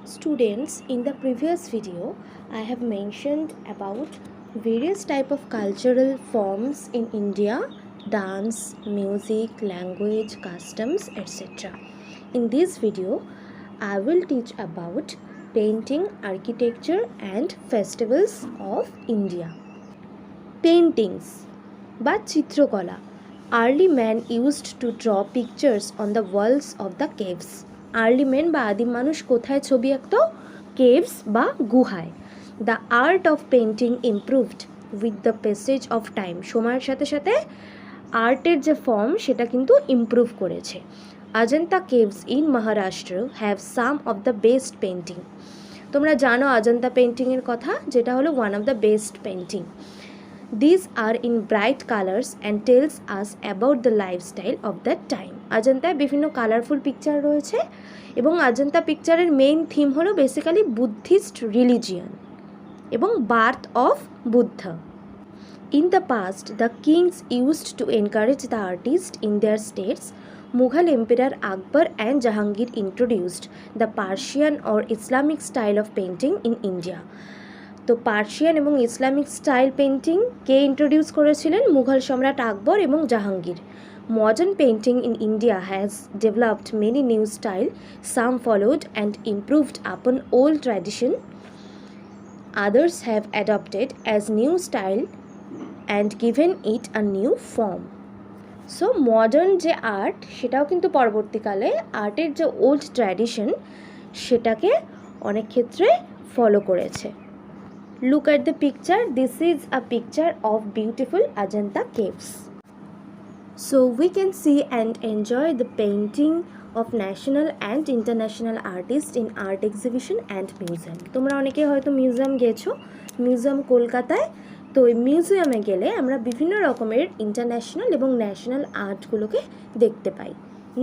Students, in the previous video, I have mentioned about various type of cultural forms in India, dance, music, language, customs, etc. In this video, I will teach about painting, architecture and festivals of India. Paintings বা চিত্রকলা. Early man used to draw pictures on the walls of the caves. Early men বা আদিম মানুষ কোথায় ছবি আঁকতো? Caves বা গুহায়. The art of painting improved with the passage of time. সময়ের সাথে সাথে আর্টের যে ফর্ম সেটা কিন্তু ইমপ্রুভ করেছে. Ajanta caves in Maharashtra have some of the best painting. তোমরা জানো অজন্তা পেন্টিংয়ের কথা, যেটা হলো one of the best painting. These are in bright colors and tells us about the lifestyle of that time. অজন্তায় বিভিন্ন কালারফুল পিকচার রয়েছে এবং অজন্তা পিকচারের মেইন থিম হলো বেসিক্যালি বুদ্ধিস্ট রিলিজিয়ন এবং birth of Buddha. In the past, the kings used to encourage the artists in their states. Mughal Emperor Akbar and Jahangir introduced the Persian or Islamic style of painting in India. তো Persian এবং Islamic style painting কে introduce করেছিলেন? মুঘল সম্রাট আকবর এবং Jahangir. Modern painting in India has developed many new style. Some followed and improved upon old tradition. Others have adopted as new style and given it a new form. So modern যে art সেটাও কিন্তু পরবর্তীকালে আর্টের যে old tradition সেটাকে অনেক ক্ষেত্রে follow করেছে. Look at the picture. This is a picture of beautiful Ajanta caves. So we can see and enjoy the painting of national and international artists in art exhibition and museum. তোমরা অনেকে হয়তো museum গেছো, museum কলকাতায়. তো এই মিউজিয়ামে গেলে আমরা বিভিন্ন রকমের ইন্টারন্যাশনাল এবং ন্যাশনাল আর্টগুলোকে দেখতে পাই.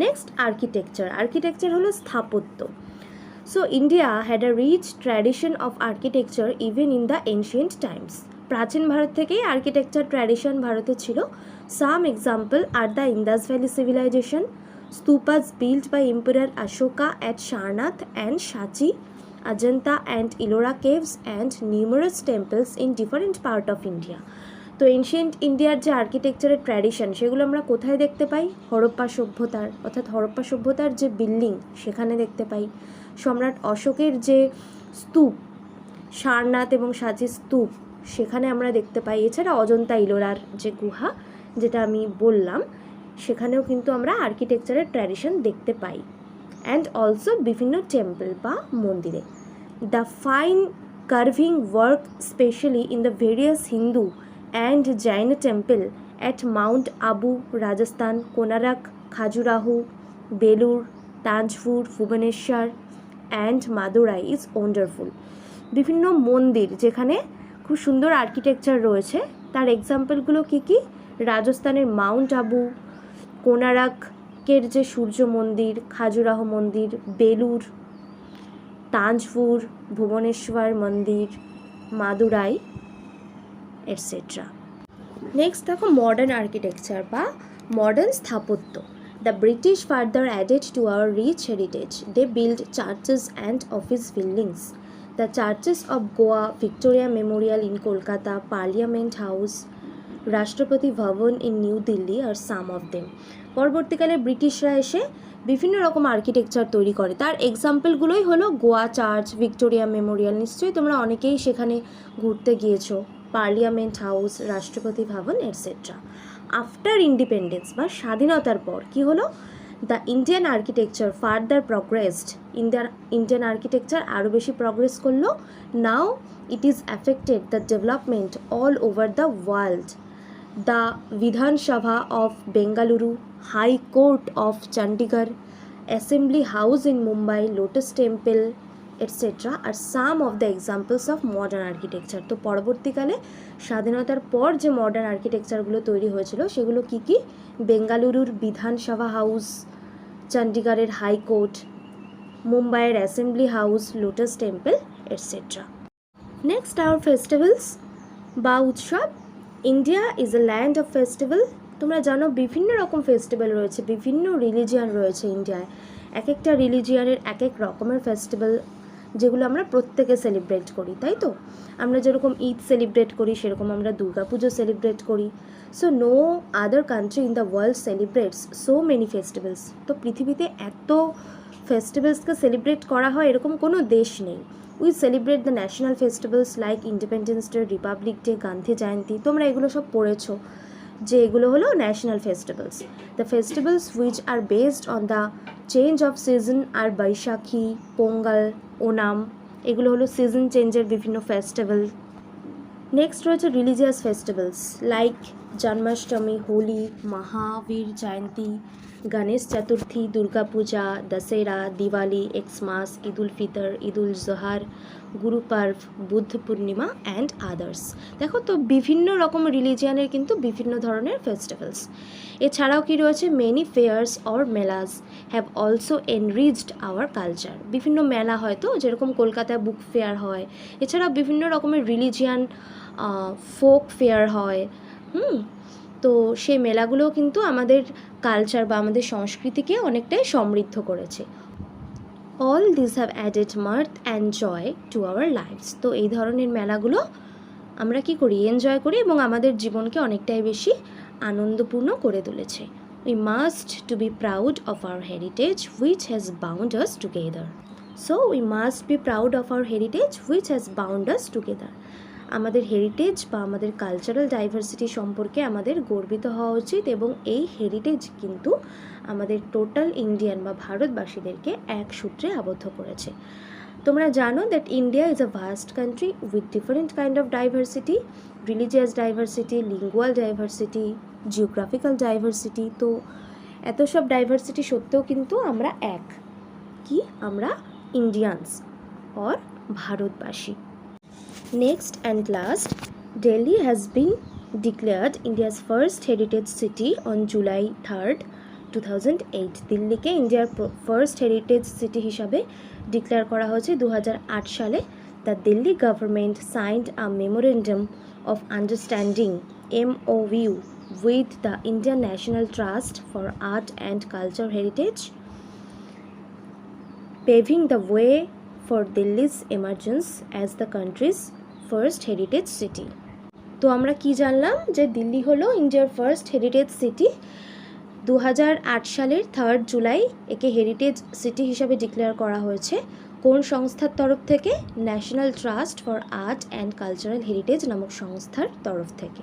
Next architecture. আর্কিটেকচার হলো স্থাপত্য. So India had a rich tradition of architecture even in the ancient times. প্রাচীন ভারত থেকেই আর্কিটেকচার ট্র্যাডিশন ভারতে ছিল. Some example are the Indus Valley civilization, stupas built by Emperor Ashoka at Sarnath and Shachi, Ajanta and Ellora caves and numerous temples in different part of India. তো ancient ইন্ডিয়ার যে আর্কিটেকচারের tradition সেগুলো আমরা কোথায় দেখতে পাই? হরপ্পা সভ্যতার, অর্থাৎ হরপ্পা সভ্যতার যে বিল্ডিং সেখানে দেখতে পাই. সম্রাট অশোকের যে স্তূপ, সারনাথ এবং সাঁচির স্তূপ, সেখানে আমরা দেখতে পাই. এছাড়া অজন্তা ইলোরার যে গুহা যেটা আমি বললাম সেখানেও কিন্তু আমরা আর্কিটেকচারের ট্র্যাডিশন দেখতে পাই. অ্যান্ড অলসো বিভিন্ন টেম্পল বা মন্দিরে. The fine carving work specially in the various Hindu and Jain temple at Mount Abu, Rajasthan, Konarak, Khajuraho, Belur, Tanjpur, Bhubaneswar and Madurai is wonderful. বিভিন্ন মন্দির যেখানে খুব সুন্দর আর্কিটেকচার রয়েছে তার এক্সাম্পলগুলো কী কী? রাজস্থানের মাউন্ট আবু, কোনারাকের যে সূর্য মন্দির, খাজুরাহো মন্দির, বেলুর, তাঞ্জপুর, ভুবনেশ্বর মন্দির, মাদুরাই এটসেট্রা. নেক্সট দেখো মডার্ন আর্কিটেকচার বা মডার্ন স্থাপত্য. The British further added to our rich heritage. They build churches and office buildings. The churches of Goa, Victoria Memorial in Kolkata, Parliament House, Rashtrapati Bhavan in New Delhi আর সাম অফ দেম. পরবর্তীকালে ব্রিটিশরা এসে বিভিন্ন রকম architecture তৈরি করে. তার এক্সাম্পলগুলোই হলো গোয়া চার্চ, ভিক্টোরিয়া মেমোরিয়াল, নিশ্চয়ই তোমরা অনেকেই সেখানে ঘুরতে গিয়েছো, পার্লিয়ামেন্ট হাউস, রাষ্ট্রপতি ভবন এটসেট্রা. আফটার ইন্ডিপেন্ডেন্স বা স্বাধীনতার পর কী হলো? The Indian architecture further progressed. Indian architecture আরও বেশি প্রগ্রেস করলো. Now it is affected the development all over the world. The Vidhan Sabha of Bengaluru, high court of Chandigarh, assembly house in Mumbai, lotus temple etcetera are some of the examples of modern architecture. তো পরবর্তীকালে স্বাধীনতার পর যে modern আর্কিটেকচারগুলো তৈরি হয়েছিল সেগুলো কী কী? বেঙ্গালুরুর বিধানসভা হাউস, চণ্ডীগড়ের হাইকোর্ট, মুম্বাইয়ের assembly house, Lotus temple etcetera. Next our festivals বা উৎসব. India is a land of festival. তোমরা জানো বিভিন্ন রকম ফেস্টিভ্যাল রয়েছে, বিভিন্ন রিলিজিয়ান রয়েছে ইন্ডিয়ায়. এক একটা রিলিজিয়ানের এক এক রকমের ফেস্টিভ্যাল যেগুলো আমরা প্রত্যেকে সেলিব্রেট করি, তাই তো? আমরা যেরকম ঈদ সেলিব্রেট করি সেরকম আমরা দুর্গা পুজো সেলিব্রেট করি। So no other country in the world celebrates so many festivals. তো পৃথিবীতে এত ফেস্টিভ্যালসকে সেলিব্রেট করা হয় এরকম কোনো দেশ নেই। We celebrate the national festivals like independence day, republic day, Gandhi Jayanti. তোমরা এগুলো সব পড়েছো যে এগুলো হলো national festivals. The festivals which are based on the change of season are Baisakhi, Pongal, Onam, এগুলো হলো সিজন চেঞ্জের বিভিন্ন ফেস্টিভ্যাল। নেক্সট রয়েছে religious festivals like Janmashtami, Holi, Mahavir Jayanti, Ganesh Chaturthi, Durga Puja, Dussehra, Diwali, Xmas, Eid ul Fitr, Eid ul Zuha, Guru Parv, Buddha Purnima and others. দেখো তো বিভিন্ন রকম রিলিজিয়ানের কিন্তু বিভিন্ন ধরনের ফেস্টিভ্যালস। এছাড়াও কি রয়েছে many pairs or malleus have also enriched hour culture. বিভিন্ন মেলা হয় তো, যেরকম কলকাতায় বুক ফেয়ার হয়, এছাড়াও বিভিন্ন রকমের রিলিজিয়ান ফোক ফেয়ার হয়। তো সেই মেলাগুলোও কিন্তু আমাদের কালচার বা আমাদের সংস্কৃতিকে অনেকটাই সমৃদ্ধ করেছে। All this have added mirth and joy to our lifes. তো এই ধরনের মেলাগুলো আমরা কি করি, এনজয় করি এবং আমাদের জীবনকে অনেকটাই বেশি আনন্দপূর্ণ করে তুলেছে। We must to be proud of our heritage which has bound us together. So we must be proud of our heritage which has bound us together. আমাদের হেরিটেজ বা আমাদের কালচারাল ডাইভার্সিটি সম্পর্কে আমাদের গর্বিত হওয়া উচিত, এবং এই হেরিটেজ কিন্তু আমাদের টোটাল ইন্ডিয়ান বা ভারতবাসীদেরকে এক সূত্রে আবদ্ধ করেছে। তোমরা জানো that India is a vast country with different kind of diversity, religious diversity, lingual diversity, geographical diversity. তো এত সব ডাইভার্সিটি সত্ত্বেও কিন্তু আমরা এক, কি আমরা ইন্ডিয়ানস অর ভারতবাসী। Next and last, Delhi has been declared India's first heritage city on July 3rd, 2008. দিল্লিকে ইন্ডিয়ার ফার্স্ট হেরিটেজ সিটি হিসাবে ডিক্লেয়ার করা হয়েছে 2008 সালে। The Delhi government signed a memorandum of understanding MOU with the Indian National Trust for Art and Culture Heritage, paving the way for Delhi's emergence as the country's first heritage city. তো আমরা কি জানলাম যে দিল্লি হলো ইন্ডিয়ার ফার্স্ট হেরিটেজ সিটি। 2008 সালের 3rd July একে heritage city হিসাবে ডিক্লেয়ার করা হয়েছে। কোন সংস্থার তরফ থেকে? National trust for art and cultural heritage নামক সংস্থার তরফ থেকে।